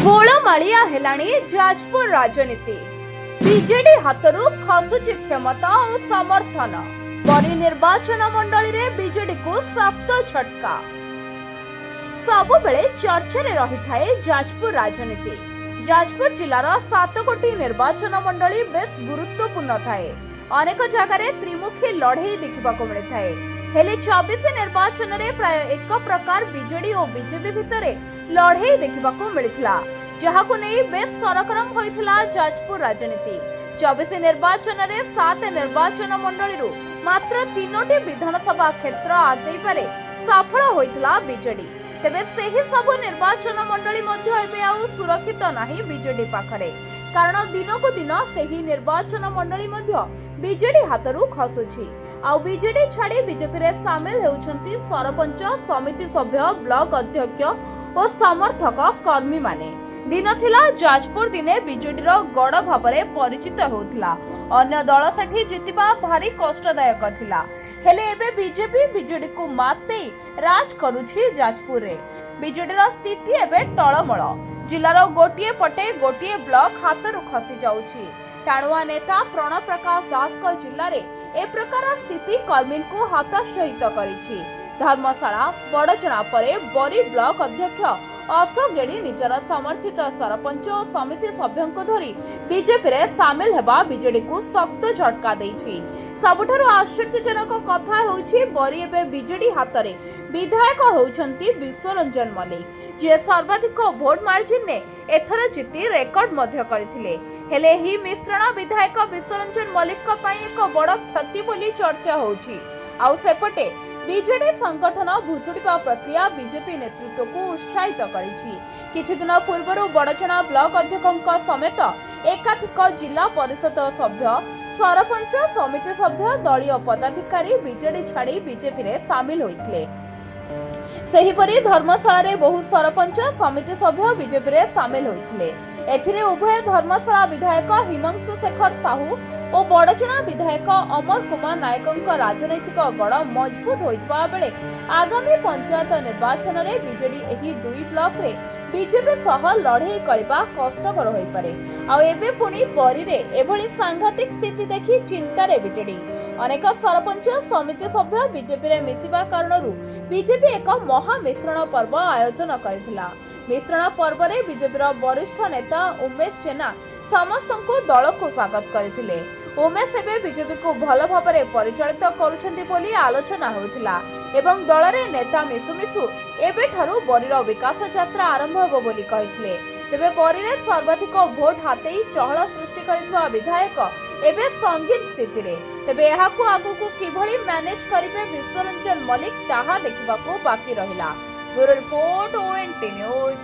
गोलमालिया हेलाणी जाजपुर राजनीति। बीजेडी हाथरू खसुची क्षमता और समर्थन। बरी निर्वाचन मंडली रे बीजेडी को सख्त झटका। सबुबेले चर्चा रे रही थाए जाजपुर राजनीति। जाजपुर जिलार 7 गोटी निर्वाचन मंडली बेस गुरुत्वपूर्ण थाए। अनेक जगह त्रिमुखी लड़ाई देखा मिलता हेले 24 निर्वाचन रे प्राय एक प्रकार बीजेडी और बीजेपी भितर लड़ाई देखा मिलता जहाको नहीं बेस सरगरम होइथिला जाजपुर राजनीति। 24 निर्वाचन रे 7 निर्वाचन मंडली मात्र 3टी विधानसभा क्षेत्र आदि पारे सफल होइथिला बीजेडी। तेबे सेही सब निर्वाचन मंडली मध्ये एबे आउ सुरक्षित नाही बीजेडी पाखरे, कारण दिनकु दिन सेही निर्वाचन मंडली मध्ये बीजेडी हाथरू खसुछि। आउ बीजेडी छाड़ी बीजेपी रे शामिल हेउछंती सरपंच, समिति सभ्य, ब्लॉक अध्यक्ष और समर्थक कर्मी माने। दिन थिला जाजपुर दिने बीजेडी रो गड़ भाबरे परिचित होउथिला। अन्य दल सेठी जितिबा भारी कष्टदायक थिला। हेले एबे बीजेपी बीजेडी को मात दे राज करूछि जाजपुर रे। बीजेडी रो स्थिति एबे टळमळ। जिल्लार गोटिए पटे गोटिए ब्लॉक हाथरू खसी जाउछि। टाणुआ नेता प्रणव प्रकाश दास को जिल्ला रे ए प्रकार स्थिति कर्मी को हताशहित करिछि। धर्मशाला बड़चणा परे बरी ब्लॉक अध्यक्ष अशोक गेड़ी निजर समर्थित सरपंच और समिति सभ्यों को धरी बीजेपी रे शामिल हेबा बीजेडी को सख्त झटका देछि। सबुठारु आश्चर्यजनक कथा होछि बरी एबे बीजेडी हातरे विधायक होउछंती विश्वरंजन मल्लिक, जे सर्वाधिक भोट मार्जिन ने एथर जिति रेकर्ड मध्य करथिले। हेले ही मिश्रण विधायक विश्वरंजन मल्लिक को पई एक बड़ क्षति बोली चर्चा होछि। आउ सेपटे बीजेडी संगठन भुसुड़िबा प्रक्रिया बीजेपी नेतृत्व को उत्साहित करिछि। किछि दिन पूर्व बड़चणा ब्लॉक अध्यक्ष समेत एकाधिक जिला परिषद सभ्य, सरपंच, समिति सभ्य, दलीय पदाधिकारी बीजेडी छाड़ी बीजेपी रे शामिल होइथिले। सेहीपरि धर्मशाला रे बहु सरपंच, समिति सभ्य बीजेपी रे शामिल होइथिले। एथिरे उभय धर्मशाला विधायक हिमांशु शेखर साहू और बड़चणा विधायक अमर कुमार नायकଙ୍କ राजनैतिक गड़ मजबूत होइतबा बेले आगामी पंचायत निर्वाचन रे बीजेडी एही दुई ब्लॉक रे बीजेपी सह लड़ाई करबा कष्टकर होई पारे। आ एबे पुनी बरी रे एभली सांघातिक स्थिति देखि चिंता रे बीजेडी। अनेक सरपंच, समिति सभ्य बीजेपी रे मिसिबा कारणरू बीजेपी एक महा मिश्रण पर्व आयोजन करथिला। मिश्रण पर्व रे बीजेपी रो वरिष्ठ नेता उमेश जेना समस्त को दल को स्वागत करथिले। उमेश एबे बीजेपी को भल भाबरे परिचालित करूछंती बोली आलोचना होउथिला एवं दल रे नेता मिसु मिसु एबे ठारू बरीर विकास यात्रा आरंभ होबो बोली कहिथिले। तेबे बरी रे सर्वाधिक भोट हातेई चहल सृष्टि करितबा विधायक एबे संगीन स्थिति रे। तेबे एहाकू आगुकू किभली मैनेज करिबे विश्वरंजन मल्लिक ताहा देखिबाकू बाकी रहिला। Bureau report ONT news.